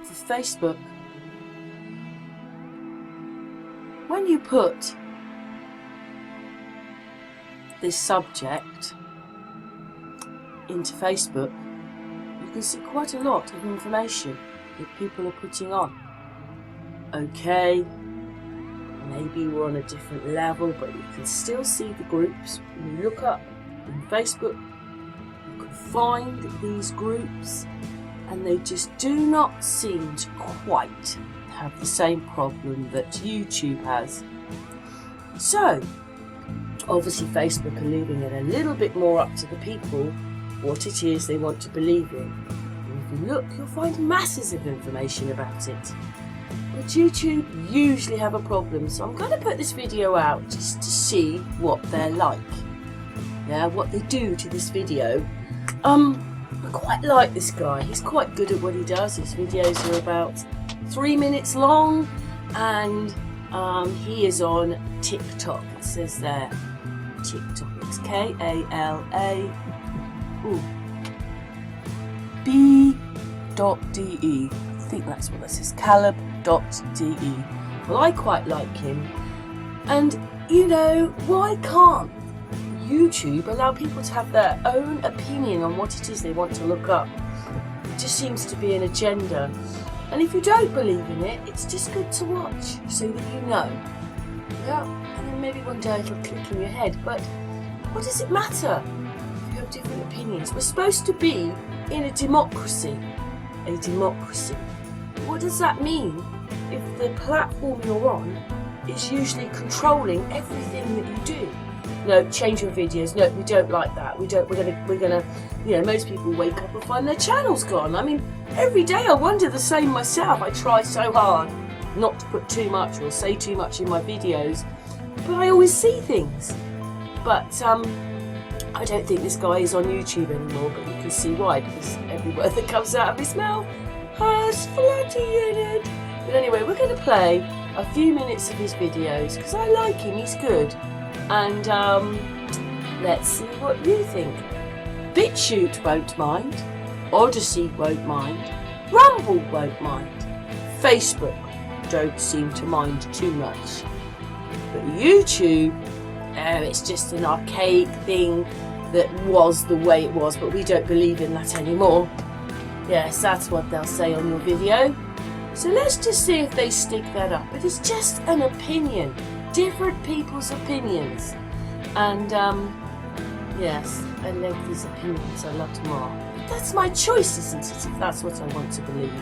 for Facebook. When you put this subject into Facebook, you can see quite a lot of information that people are putting on. Okay, maybe we're on a different level, but you can still see the groups. When you look up in Facebook, you can find these groups, and they just do not seem to quite have the same problem that YouTube has. So, obviously Facebook are leaving it a little bit more up to the people what it is they want to believe in. And if you look, you'll find masses of information about it. But YouTube usually have a problem, so I'm going to put this video out just to see what they're like. Yeah, what they do to this video. I quite like this guy. He's quite good at what he does. His videos are about 3 minutes long, and he is on TikTok. It says there, TikTok. It's KALA B.DE. I think that's what this is. Caleb.de. Well, I quite like him, and you know, why can't YouTube allow people to have their own opinion on what it is they want to look up? It just seems to be an agenda. And if you don't believe in it, it's just good to watch so that you know. Yeah, and then maybe one day it'll click in your head. But what does it matter if you have different opinions? We're supposed to be in a democracy. A democracy. What does that mean if the platform you're on is usually controlling everything that you do? No, change your videos. No, we don't like that. We're gonna, you know, most people wake up and find their channel's gone. I mean, every day I wonder the same myself. I try so hard not to put too much or say too much in my videos, but I always see things. But I don't think this guy is on YouTube anymore, but you can see why, because every word that comes out of his mouth has flatty in it. But anyway, we're going to play a few minutes of his videos, because I like him, he's good. And let's see what you think. BitChute won't mind, Odyssey won't mind, Rumble won't mind, Facebook don't seem to mind too much. But YouTube, it's just an archaic thing that was the way it was, but we don't believe in that anymore. Yes, that's what they'll say on your video. So let's just see if they stick that up. It is just an opinion, different people's opinions. And yes, I love these opinions a lot more. But that's my choice, isn't it, if that's what I want to believe.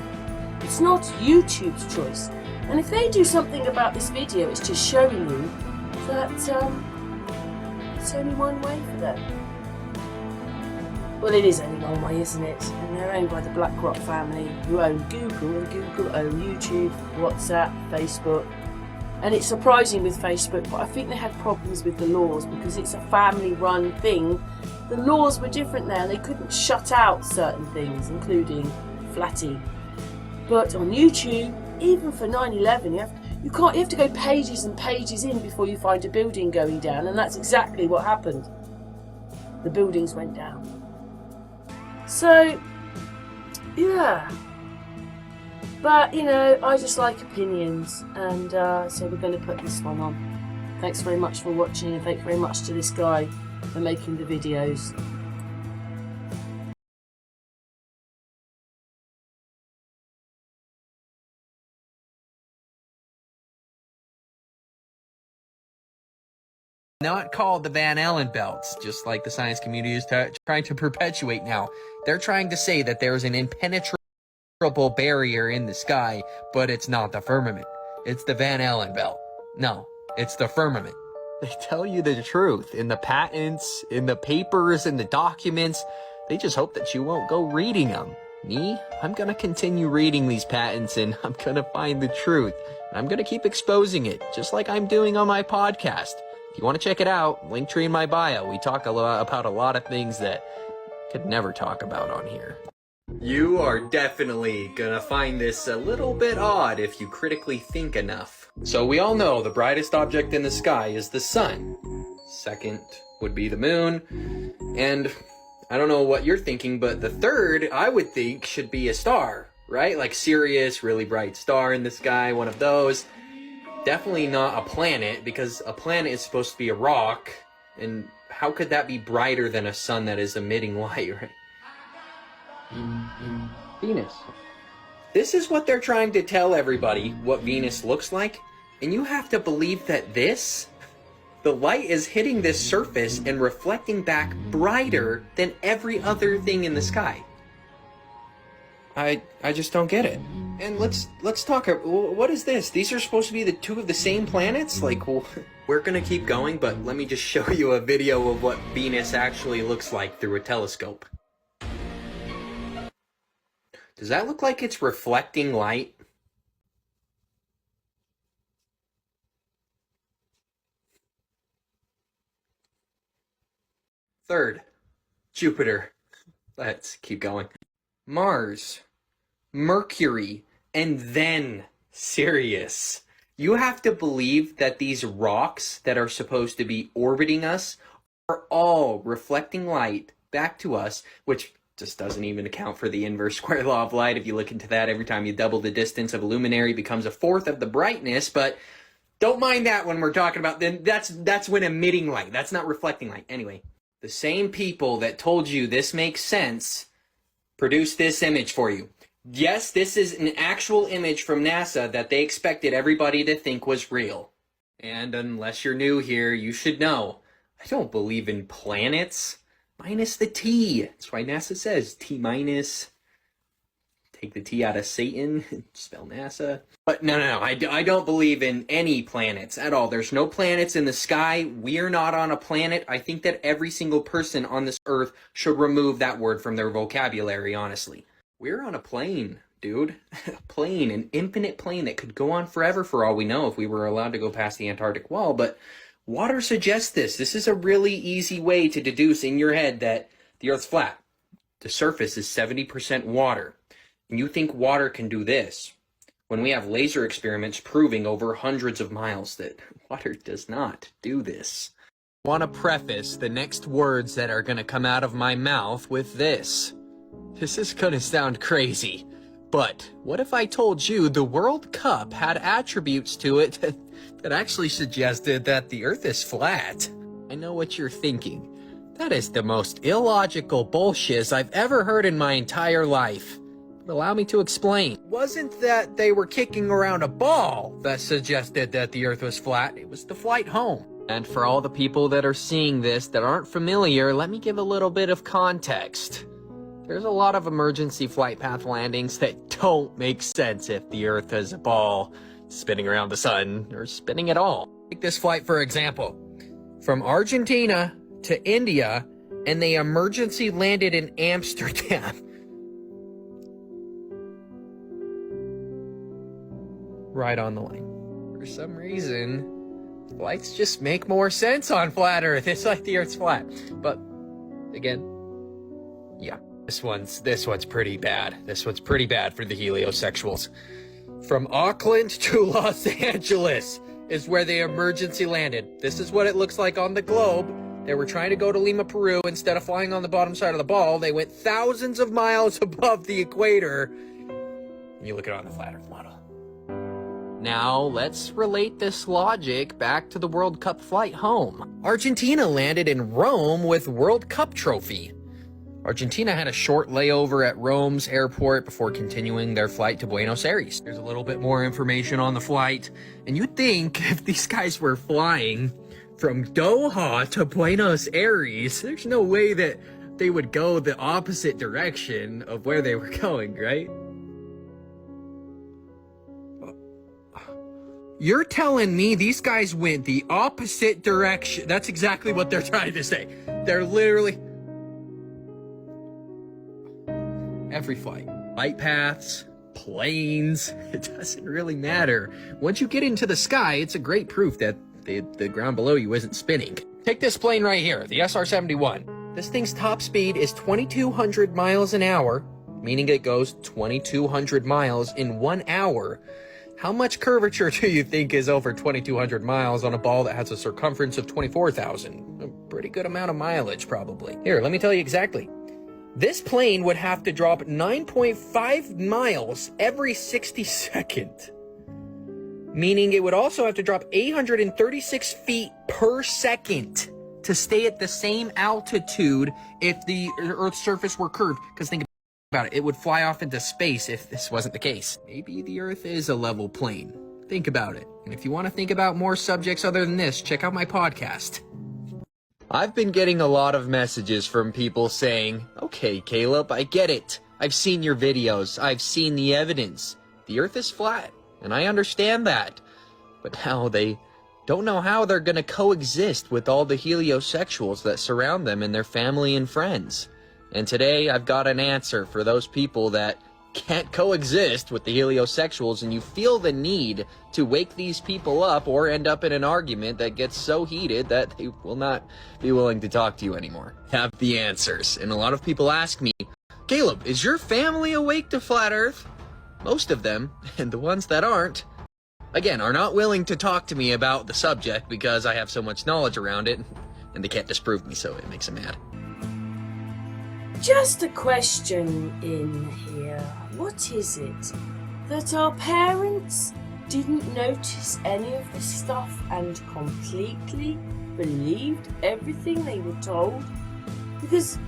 It's not YouTube's choice. And if they do something about this video, it's just showing you that it's only one way for them. Well, it is only one way, isn't it? And they're owned by the BlackRock family, who own Google, and Google own YouTube, WhatsApp, Facebook. And it's surprising with Facebook, but I think they had problems with the laws because it's a family-run thing. The laws were different there. They couldn't shut out certain things, including Flatty. But on YouTube, even for 9/11, you have to go pages and pages in before you find a building going down, and that's exactly what happened. The buildings went down. So, yeah. But, you know, I just like opinions, and so we're going to put this one on. Thanks very much for watching, and thanks very much to this guy for making the videos. Not called the Van Allen belts, just like the science community is trying to perpetuate now. They're trying to say that there's an impenetrable barrier in the sky, but it's not the firmament. It's the Van Allen belt. No, it's the firmament. They tell you the truth in the patents, in the papers, in the documents. They just hope that you won't go reading them. Me, I'm gonna continue reading these patents, and I'm gonna find the truth. And I'm gonna keep exposing it, just like I'm doing on my podcast. If you want to check it out, link tree in my bio. We talk about a lot of things that could never talk about on here. You are definitely gonna find this a little bit odd if you critically think enough. So we all know the brightest object in the sky is the sun. Second would be the moon. And I don't know what you're thinking, but the third, I would think, should be a star. right? Like Sirius, really bright star in the sky, one of those. Definitely not a planet, because a planet is supposed to be a rock, and how could that be brighter than a sun that is emitting light, right? Venus. This is what they're trying to tell everybody, what Venus looks like, and you have to believe that the light is hitting this surface and reflecting back brighter than every other thing in the sky. I just don't get it. And let's talk. What is this? These are supposed to be the two of the same planets? Like, well, we're gonna keep going, but let me just show you a video of what Venus actually looks like through a telescope. Does that look like it's reflecting light? Third, Jupiter. Let's keep going. Mars, Mercury, and then Sirius. You have to believe that these rocks that are supposed to be orbiting us are all reflecting light back to us, which just doesn't even account for the inverse square law of light. If you look into that, every time you double the distance of a luminary, it becomes a fourth of the brightness, but don't mind that when we're talking about, then that's when emitting light. That's not reflecting light. Anyway, the same people that told you this makes sense produced this image for you. Yes, this is an actual image from NASA that they expected everybody to think was real. And unless you're new here, you should know, I don't believe in planets. Minus the T. That's why NASA says T minus. Take the T out of Satan and spell NASA. But no, I don't believe in any planets at all. There's no planets in the sky. We're not on a planet. I think that every single person on this earth should remove that word from their vocabulary, honestly. We're on a plane, dude. A plane, an infinite plane that could go on forever for all we know if we were allowed to go past the Antarctic wall, but water suggests this. This is a really easy way to deduce in your head that the Earth's flat. The surface is 70% water. And you think water can do this, when we have laser experiments proving over hundreds of miles that water does not do this. I want to preface the next words that are going to come out of my mouth with this. This is going to sound crazy, but what if I told you the World Cup had attributes to it that actually suggested that the Earth is flat? I know what you're thinking. That is the most illogical bullshit I've ever heard in my entire life. But allow me to explain. It wasn't that they were kicking around a ball that suggested that the Earth was flat. It was the flight home. And for all the people that are seeing this that aren't familiar, let me give a little bit of context. There's a lot of emergency flight path landings that don't make sense if the Earth is a ball spinning around the sun or spinning at all. Take this flight for example. From Argentina to India, and they emergency landed in Amsterdam. Right on the line. For some reason, flights just make more sense on flat Earth. It's like the Earth's flat. But again, yeah, this one's pretty bad. This one's pretty bad for the heliosexuals. From Auckland to Los Angeles is where they emergency landed. This is what it looks like on the globe. They were trying to go to Lima, Peru. Instead of flying on the bottom side of the ball, they went thousands of miles above the equator. And you look at it on the flat Earth model. Now, let's relate this logic back to the World Cup flight home. Argentina landed in Rome with World Cup trophy. Argentina had a short layover at Rome's airport before continuing their flight to Buenos Aires. There's a little bit more information on the flight, and you'd think if these guys were flying from Doha to Buenos Aires, there's no way that they would go the opposite direction of where they were going, right? You're telling me these guys went the opposite direction? That's exactly what they're trying to say. They're literally... every flight. Flight paths, planes, it doesn't really matter. Once you get into the sky, it's a great proof that the ground below you isn't spinning. Take this plane right here, the SR-71. This thing's top speed is 2,200 miles an hour, meaning it goes 2,200 miles in 1 hour. How much curvature do you think is over 2,200 miles on a ball that has a circumference of 24,000? A pretty good amount of mileage, probably. Here, let me tell you exactly. This plane would have to drop 9.5 miles every 60 seconds. Meaning it would also have to drop 836 feet per second to stay at the same altitude if the Earth's surface were curved. Because think about it, it would fly off into space if this wasn't the case. Maybe the Earth is a level plane. Think about it. And if you want to think about more subjects other than this, check out my podcast. I've been getting a lot of messages from people saying, okay, Caleb, I get it. I've seen your videos. I've seen the evidence. The Earth is flat. And I understand that, but now they don't know how they're going to coexist with all the heliosexuals that surround them and their family and friends. And today I've got an answer for those people that can't coexist with the heliosexuals and you feel the need to wake these people up or end up in an argument that gets so heated that they will not be willing to talk to you anymore. Have the answers. And a lot of people ask me, Caleb, is your family awake to flat Earth? Most of them, and the ones that aren't, again, are not willing to talk to me about the subject because I have so much knowledge around it, and they can't disprove me, so it makes them mad. Just a question in here. What is it that our parents didn't notice any of this stuff and completely believed everything they were told? Because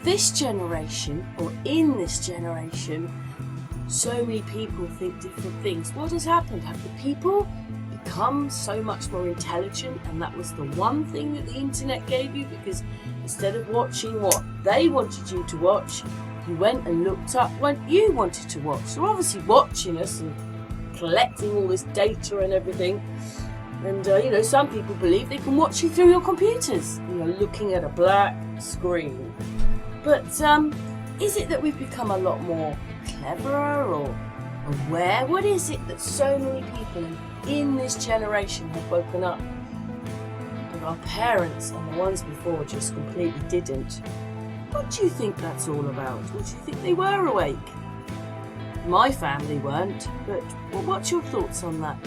this generation, or in this generation, so many people think different things. What has happened? Have the people become so much more intelligent and that was the one thing that the internet gave you? Because instead of watching what they wanted you to watch, you went and looked up what you wanted to watch. So obviously watching us and collecting all this data and everything. And, some people believe they can watch you through your computers, looking at a black screen. But is it that we've become a lot more cleverer or aware? What is it that so many people in this generation have woken up, but our parents and the ones before just completely didn't? What do you think that's all about? Or do you think they were awake? My family weren't, but what's your thoughts on that?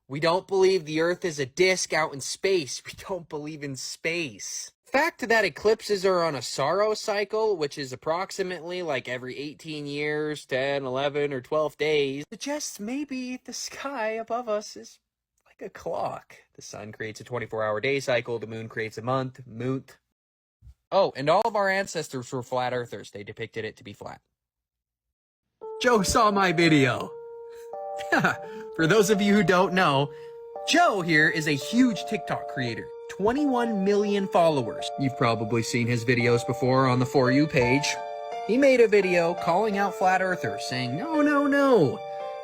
We don't believe the Earth is a disk out in space. We don't believe in space. Fact that eclipses are on a Saros cycle, which is approximately like every 18 years, 10, 11, or 12 days, suggests maybe the sky above us is like a clock. The sun creates a 24-hour day cycle, the moon creates a month. Oh, and all of our ancestors were flat earthers. They depicted it to be flat. Joe saw my video. For those of you who don't know, Joe here is a huge TikTok creator. 21 million followers. You've probably seen his videos before on the For You page. He made a video calling out flat earthers, saying, no.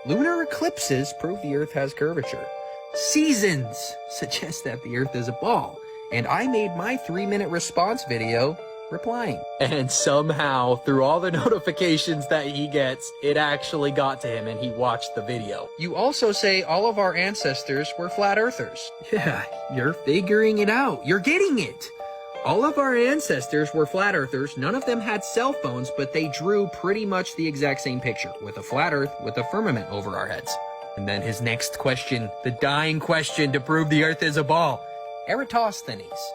Lunar eclipses prove the Earth has curvature. Seasons suggest that the Earth is a ball. And I made my 3-minute response video replying. And somehow, through all the notifications that he gets, it actually got to him and he watched the video. You also say all of our ancestors were flat earthers. Yeah, you're figuring it out. You're getting it. All of our ancestors were flat earthers. None of them had cell phones, but they drew pretty much the exact same picture, with a flat Earth with a firmament over our heads. And then his next question, the dying question to prove the Earth is a ball. Eratosthenes.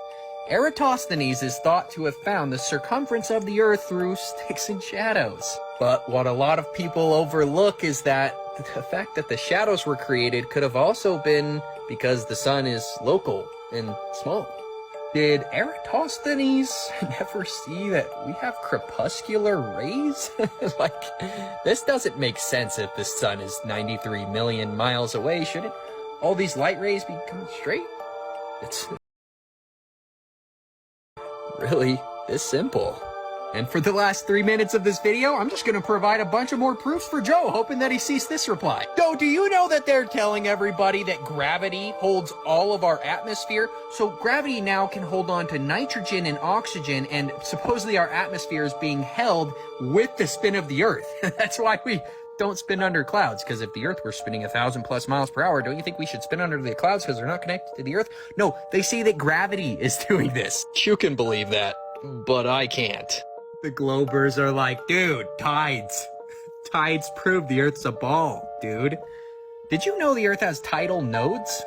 Eratosthenes is thought to have found the circumference of the Earth through sticks and shadows. But what a lot of people overlook is that the fact that the shadows were created could have also been because the sun is local and small. Did Eratosthenes never see that we have crepuscular rays? This doesn't make sense if the sun is 93 million miles away. Shouldn't all these light rays be coming straight? It's really this simple. And for the last 3 minutes of this video, I'm just going to provide a bunch of more proofs for Joe, hoping that he sees this reply. Joe, do you know that they're telling everybody that gravity holds all of our atmosphere? So gravity now can hold on to nitrogen and oxygen, and supposedly our atmosphere is being held with the spin of the Earth. That's why we don't spin under clouds, because if the Earth were spinning 1,000+ miles per hour, don't you think we should spin under the clouds because they're not connected to the Earth? No, they say that gravity is doing this. You can believe that, but I can't. The Globers are like, dude, tides. Tides prove the Earth's a ball, dude. Did you know the Earth has tidal nodes?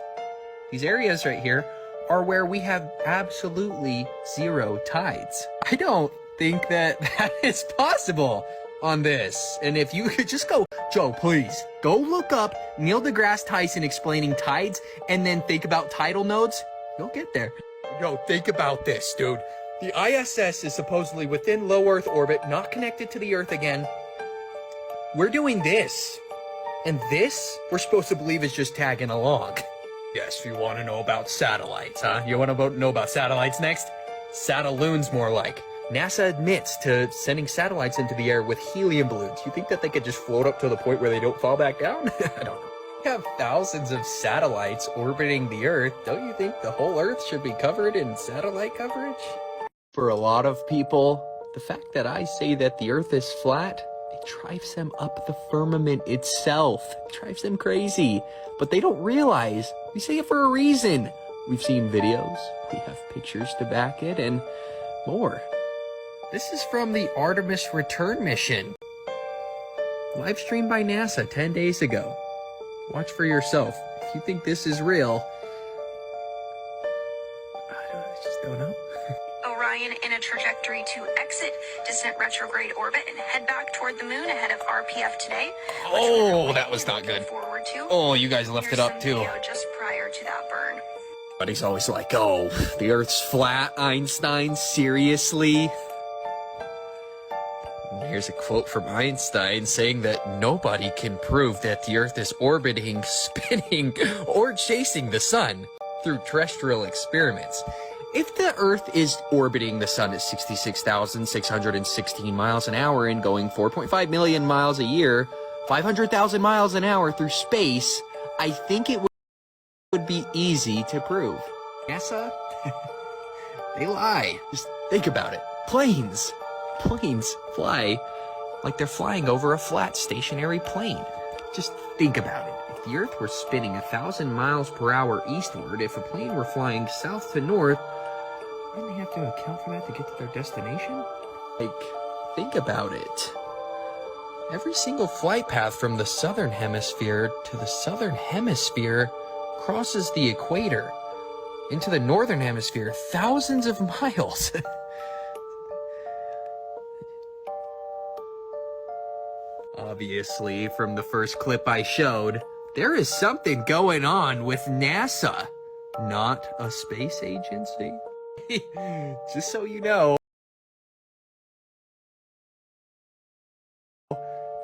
These areas right here are where we have absolutely zero tides. I don't think that that is possible on this. And if you could just go, Joe, please, go look up Neil deGrasse Tyson explaining tides and then think about tidal nodes, you'll get there. Yo, think about this, dude. The ISS is supposedly within low Earth orbit, not connected to the Earth again. We're doing this. And this, we're supposed to believe is just tagging along. Yes, you want to know about satellites, huh? You want to know about satellites next? Sataloons, more like. NASA admits to sending satellites into the air with helium balloons. You think that they could just float up to the point where they don't fall back down? I don't know. We have thousands of satellites orbiting the Earth. Don't you think the whole Earth should be covered in satellite coverage? For a lot of people, the fact that I say that the Earth is flat, it drives them up the firmament itself. It drives them crazy. But they don't realize we say it for a reason. We've seen videos, we have pictures to back it, and more. This is from the Artemis return mission. Live streamed by NASA 10 days ago. Watch for yourself. If you think this is real, I just don't know. Orion in a trajectory to exit distant retrograde orbit and head back toward the moon ahead of RPF today. Oh, that was not good. Forward to. Oh, you guys left it up too. Just prior to that burn. But he's always like, oh, the Earth's flat, Einstein, seriously? And here's a quote from Einstein saying that nobody can prove that the Earth is orbiting, spinning, or chasing the sun through terrestrial experiments. If the Earth is orbiting the sun at 66,616 miles an hour and going 4.5 million miles a year, 500,000 miles an hour through space, I think it would be easy to prove. NASA? They lie. Just think about it. Planes fly like they're flying over a flat stationary plane. Just think about it. If the Earth were spinning 1,000 miles per hour eastward, if a plane were flying south to north, wouldn't they have to account for that to get to their destination? Like, think about it. Every single flight path from the southern hemisphere to the southern hemisphere crosses the equator into the northern hemisphere thousands of miles. Obviously, from the first clip I showed, there is something going on with NASA, not a space agency. Just so you know,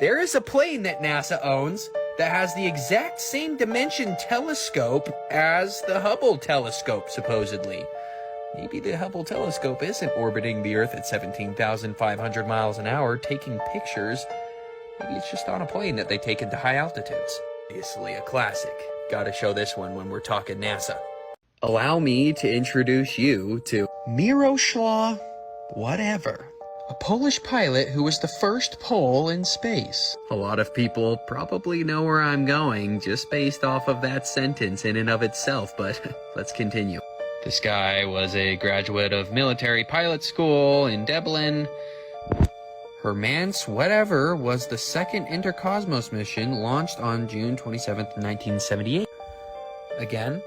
there is a plane that NASA owns that has the exact same dimension telescope as the Hubble telescope, supposedly. Maybe the Hubble telescope isn't orbiting the Earth at 17,500 miles an hour taking pictures. Maybe it's just on a plane that they take into high altitudes. Obviously a classic. Gotta show this one when we're talking NASA. Allow me to introduce you to Miroslav whatever. A Polish pilot who was the first Pole in space. A lot of people probably know where I'm going just based off of that sentence in and of itself, but let's continue. This guy was a graduate of military pilot school in Dublin. Hermance whatever was the second Intercosmos mission launched on June 27th, 1978. Again,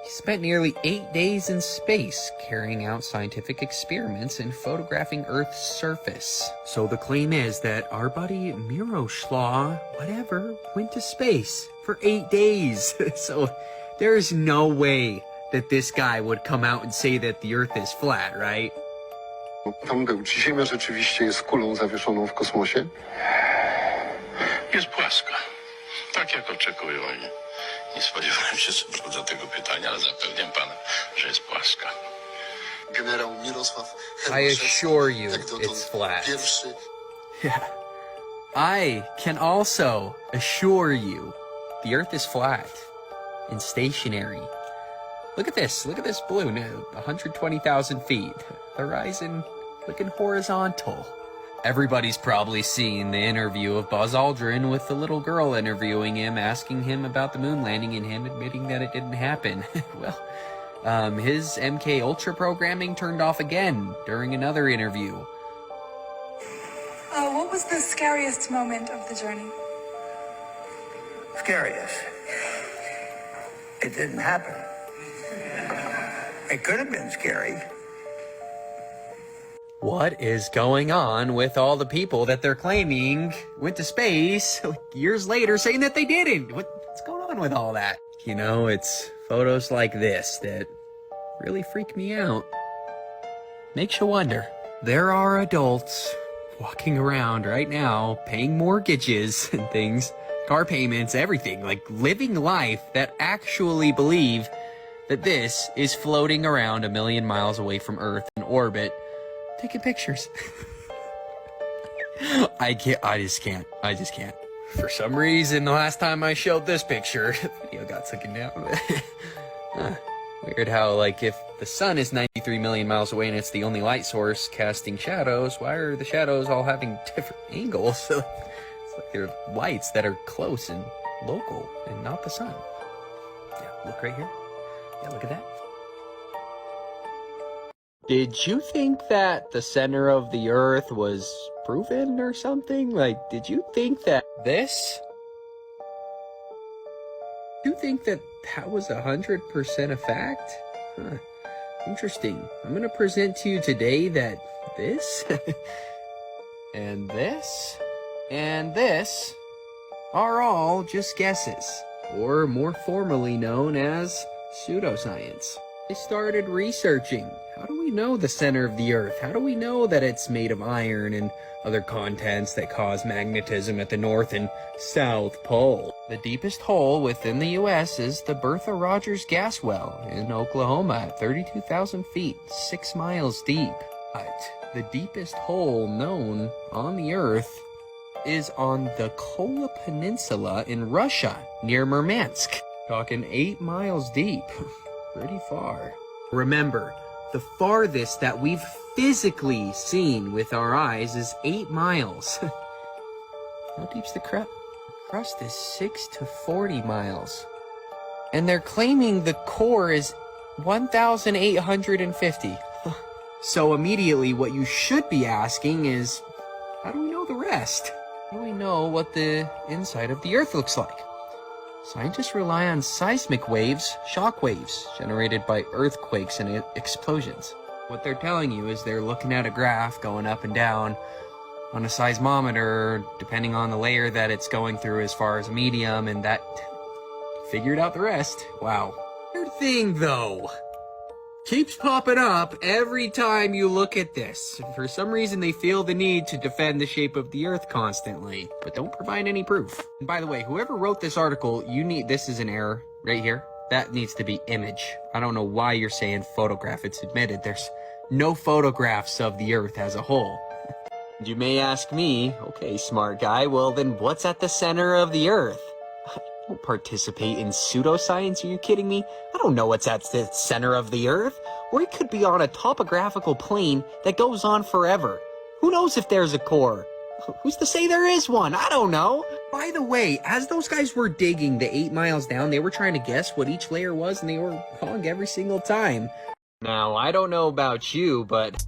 he spent nearly 8 days in space, carrying out scientific experiments and photographing Earth's surface. So the claim is that our buddy Miroslav, whatever, went to space for 8 days. So there is no way that this guy would come out and say that the Earth is flat, right? Tam był. Czy Ziemia rzeczywiście jest kulą zawieszoną w kosmosie? Jest płaska. Tak jak oczekują i nie spodziewałem się do tego pytania, ale zapewniam pana, że jest płaska. Generał Mirosław I assure you it's flat. Pierwszy. Yeah. I can also assure you the Earth is flat and stationary. Look at this balloon, 120,000 feet. Horizon looking horizontal. Everybody's probably seen the interview of Buzz Aldrin with the little girl interviewing him, asking him about the moon landing and him admitting that it didn't happen. Well, his MK Ultra programming turned off again during another interview. What was the scariest moment of the journey? Scariest. It didn't happen. It could have been scary. What is going on with all the people that they're claiming went to space years later saying that they didn't? What's going on with all that? You know, it's photos like this that really freak me out. Makes you wonder. There are adults walking around right now paying mortgages and things, car payments, everything, like living life that actually believe that this is floating around 1 million miles away from Earth in orbit, taking pictures. I just can't. For some reason, the last time I showed this picture, the video got taken down. Weird how, like, if the sun is 93 million miles away and it's the only light source casting shadows, why are the shadows all having different angles? It's like they're lights that are close and local and not the sun. Yeah, look right here. Yeah, look at that. Did you think that the center of the Earth was proven or something? Like, did you think that this? Do you think that that was 100% a fact? Huh. Interesting. I'm gonna present to you today that this, and this, and this are all just guesses, or more formally known as pseudoscience. I started researching. How do we know the center of the Earth? How do we know that it's made of iron and other contents that cause magnetism at the North and South Pole? The deepest hole within the U.S. is the Bertha Rogers gas well in Oklahoma at 32,000 feet, 6 miles deep. But the deepest hole known on the Earth is on the Kola Peninsula in Russia, near Murmansk. Talking 8 miles deep. Pretty far. Remember, the farthest that we've physically seen with our eyes is 8 miles. How deep's the crust? The crust is 6 to 40 miles. And they're claiming the core is 1,850. So immediately what you should be asking is, how do we know the rest? How do we know what the inside of the Earth looks like? Scientists rely on seismic waves, shock waves, generated by earthquakes and explosions. What they're telling you is they're looking at a graph going up and down on a seismometer, depending on the layer that it's going through as far as a medium, and that figured out the rest. Wow. Weird thing, though. Keeps popping up every time you look at this. For some reason, they feel the need to defend the shape of the Earth constantly, but don't provide any proof. And by the way, whoever wrote this article, this is an error right here. That needs to be image. I don't know why you're saying photograph. It's admitted there's no photographs of the Earth as a whole. You may ask me, okay, smart guy, well then what's at the center of the Earth? I don't participate in pseudoscience, are you kidding me? I don't know what's at the center of the Earth. Or it could be on a topographical plane that goes on forever. Who knows if there's a core? Who's to say there is one? I don't know. By the way, as those guys were digging the 8 miles down, they were trying to guess what each layer was, and they were wrong every single time. Now, I don't know about you, but